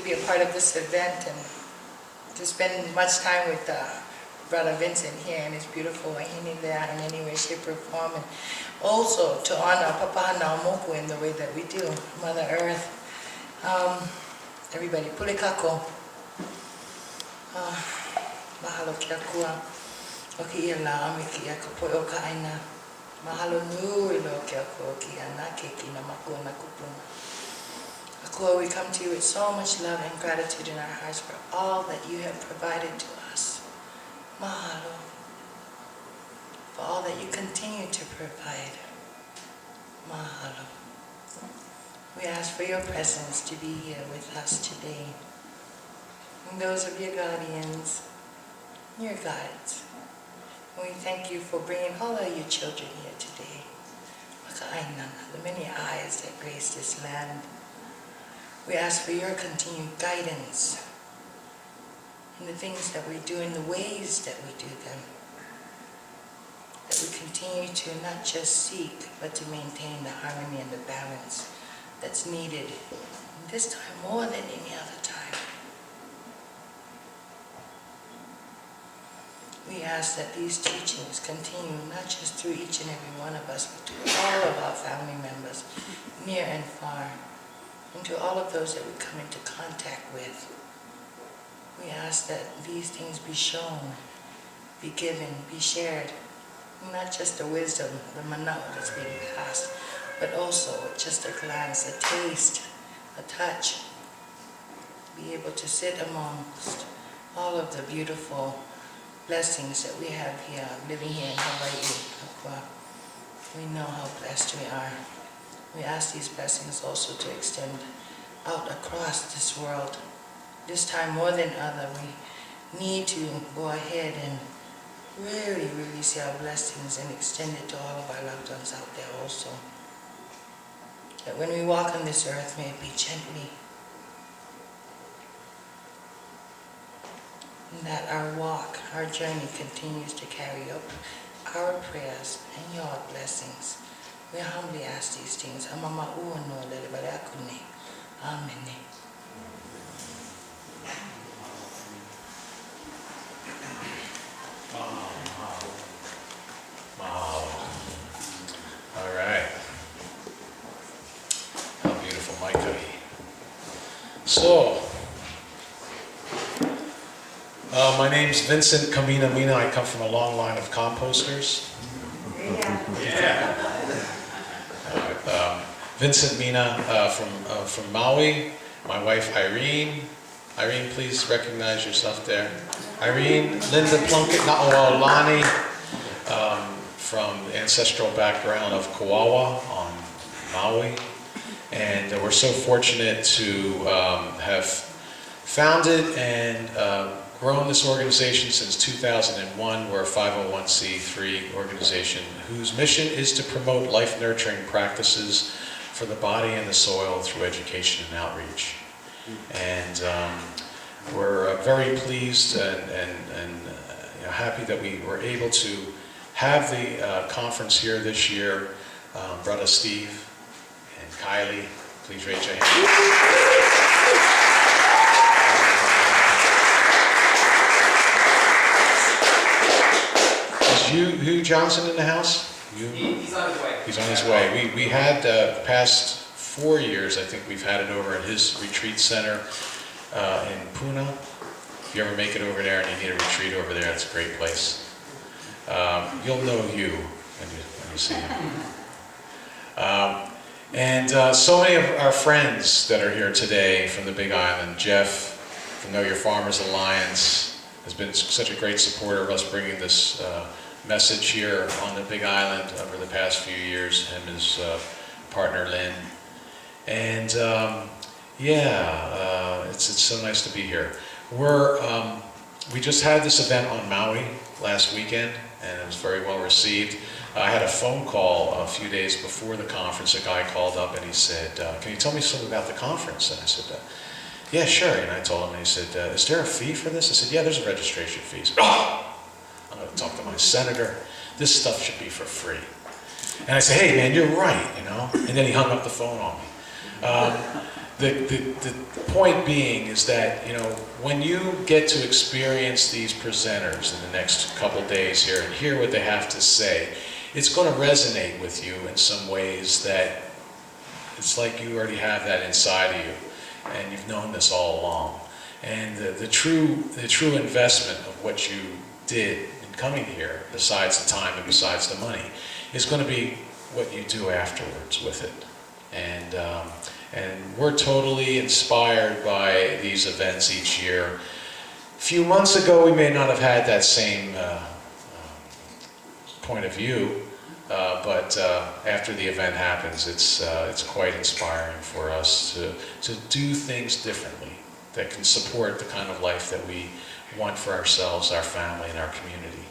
be a part of this event and to spend much time with Brother Vincent here and his beautiful wahine there in any way, shape, or form. And also to honor Papa Naomoku in the way that we do, Mother Earth. Everybody, pulikako. Mahalo kia kua. Oki ia la amiki ia kapoi o ka aina. Mahalo nui lo kia kua ki ana keki na makua na kupuna. Akua, we come to you with so much love and gratitude in our hearts for all that you have provided to us. Mahalo. For all that you continue to provide. Mahalo. We ask for your presence to be here with us today. And those of your guardians, your guides. We thank you for bringing all of your children here today. The many eyes that grace this land. We ask for your continued guidance in the things that we do, in the ways that we do them. That we continue to not just seek, but to maintain the harmony and the balance that's needed this time more than any other time. We ask that these teachings continue not just through each and every one of us, but to all of our family members, near and far, and to all of those that we come into contact with. We ask that these things be shown, be given, be shared, not just the wisdom, the manao that's being passed, but also just a glance, a taste, a touch. Be able to sit amongst all of the beautiful blessings that we have here, living here in Hawaii. We know how blessed we are. We ask these blessings also to extend out across this world. This time more than other, we need to go ahead and really, really see our blessings and extend it to all of our loved ones out there also. That when we walk on this earth, may it be gently. And that our walk, our journey continues to carry up our prayers and your blessings. We humbly ask these things. Amen. All right. How beautiful, Micah. So, my name's Vincent Kamina Mina. I come from a long line of composters. Yeah. Vincent Mina from Maui. My wife Irene. Irene, please recognize yourself there. Irene, Linda Plunkett Na'olani, from the ancestral background of Kauawa on Maui. And we're so fortunate to have founded and grown this organization since 2001. We're a 501c3 organization whose mission is to promote life-nurturing practices for the body and the soil through education and outreach. And we're very pleased and happy that we were able to have the conference here this year. Brother Steve and Kylie, please raise your hand. Is Hugh Johnson in the house? He's on his way. He's on his way. We had past 4 years, I think we've had it over at his retreat center in Puna. If you ever make it over there and you need a retreat over there, it's a great place. You'll know Hugh when you see him. And so many of our friends that are here today from the Big Island. Jeff from Know Your Farmers Alliance has been such a great supporter of us bringing this message here on the Big Island over the past few years, him and his partner Lynn. And it's so nice to be here. We just had this event on Maui last weekend, and it was very well received. I had a phone call a few days before the conference. A guy called up and he said, can you tell me something about the conference? And I said, yeah, sure. And I told him, and he said, is there a fee for this? I said, yeah, there's a registration fee. He said, I'm going to talk to my senator. This stuff should be for free. And I said, hey man, you're right, And then he hung up the phone on me. the point being is that, you know, when you get to experience these presenters in the next couple days here and hear what they have to say, it's going to resonate with you in some ways that it's like you already have that inside of you, and you've known this all along. And the true investment of what you did in coming here, besides the time and besides the money, is going to be what you do afterwards with it. And we're totally inspired by these events each year. A few months ago, we may not have had that same point of view, but after the event happens, it's quite inspiring for us to do things differently that can support the kind of life that we want for ourselves, our family, and our community.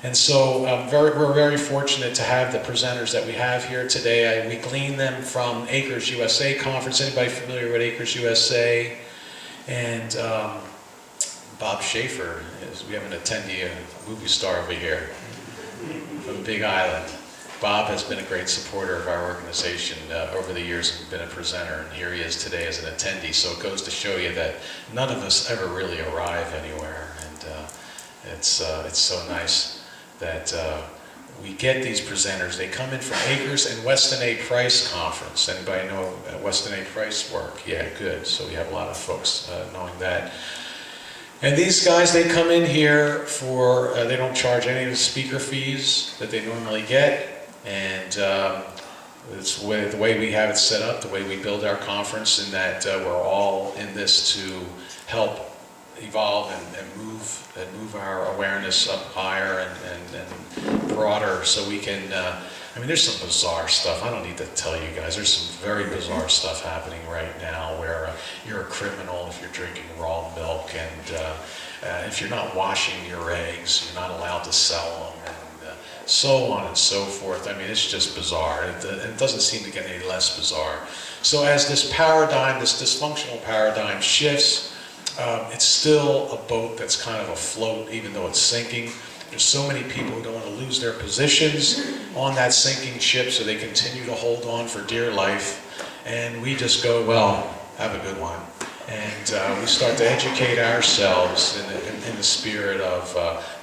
And so we're very fortunate to have the presenters that we have here today. We gleaned them from Acres USA Conference. Anybody familiar with Acres USA? And Bob Schaefer, we have an attendee, a movie star over here from Big Island. Bob has been a great supporter of our organization over the years and been a presenter, and here he is today as an attendee. So it goes to show you that none of us ever really arrive anywhere, and it's so nice that we get these presenters. They come in from Acres and Weston A. Price Conference. Anybody know Weston A. Price work? Yeah, good. So we have a lot of folks knowing that. And these guys, they come in here for, they don't charge any of the speaker fees that they normally get. And it's the way we have it set up, the way we build our conference, in that we're all in this to help evolve and move our awareness up higher and broader, so we can, I mean, there's some bizarre stuff. I don't need to tell you guys. There's some very bizarre stuff happening right now where you're a criminal if you're drinking raw milk, and if you're not washing your eggs, you're not allowed to sell them, and so on and so forth. I mean, it's just bizarre. It doesn't seem to get any less bizarre. So as this paradigm, this dysfunctional paradigm shifts, it's still a boat that's kind of afloat, even though it's sinking. There's so many people who don't want to lose their positions on that sinking ship, so they continue to hold on for dear life. And we just go, well, have a good one. And we start to educate ourselves in the spirit of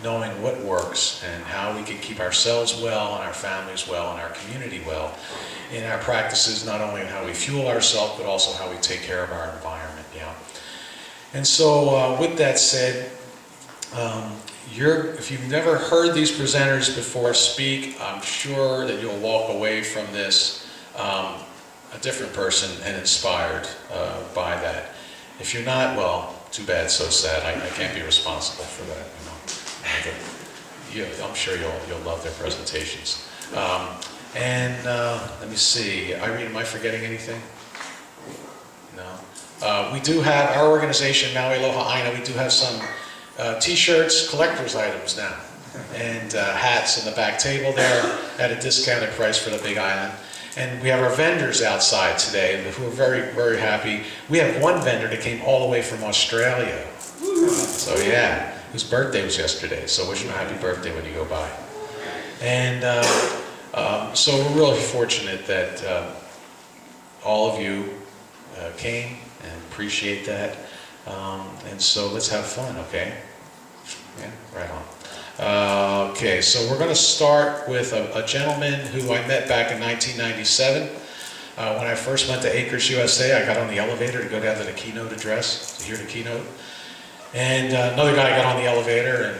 knowing what works and how we can keep ourselves well and our families well and our community well in our practices, not only in how we fuel ourselves, but also how we take care of our environment. Yeah. And so with that said, if you've never heard these presenters before speak, I'm sure that you'll walk away from this a different person and inspired by that. If you're not, well, too bad, so sad. I can't be responsible for that. You know. I'm sure you'll love their presentations. Let me see, Irene, am I forgetting anything? No. We do have our organization, Maui Aloha Aina. We do have some t-shirts, collector's items now, and hats in the back table there at a discounted price for the Big Island. And we have our vendors outside today who are very, very happy. We have one vendor that came all the way from Australia. So yeah, whose birthday was yesterday. So wish him a happy birthday when you go by. And so we're really fortunate that all of you came, and appreciate that. And so let's have fun, okay? Yeah, right on. Okay, so we're going to start with a gentleman who I met back in 1997. When I first went to Acres USA, I got on the elevator to go down to the keynote address, to hear the keynote. And another guy got on the elevator and,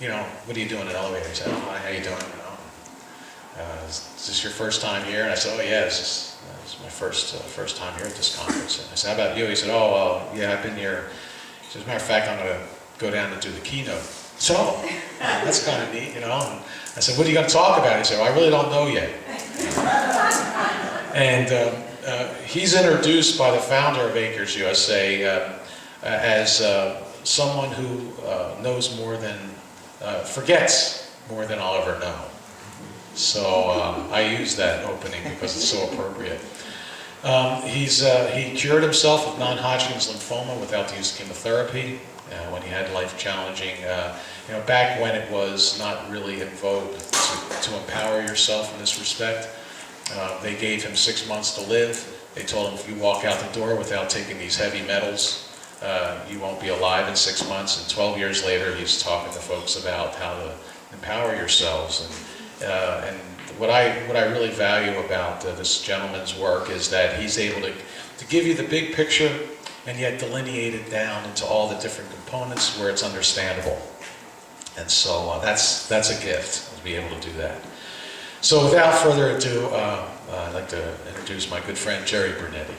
you know, what are you doing in the elevator? He said, oh, hi, how you doing? You know, is this your first time here? And I said, oh yeah, this is my first time here at this conference. And I said, how about you? He said, oh, well, yeah, I've been here. He said, as a matter of fact, I'm going to go down and do the keynote. So, that's kind of neat, you know. And I said, what are you going to talk about? He said, well, I really don't know yet. And he's introduced by the founder of Acres USA as someone who knows more than, forgets more than I'll ever know. So I use that opening because it's so appropriate. He cured himself of non-Hodgkin's lymphoma without the use of chemotherapy when he had life-challenging, you know, back when it was not really in vogue to empower yourself in this respect. They gave him 6 months to live. They told him, if you walk out the door without taking these heavy metals, you won't be alive in 6 months. And 12 years later, he's talking to folks about how to empower yourselves. And what I really value about this gentleman's work is that he's able to give you the big picture and yet delineate it down into all the different components where it's understandable. And so that's a gift, to be able to do that. So without further ado, I'd like to introduce my good friend Jerry Brunetti.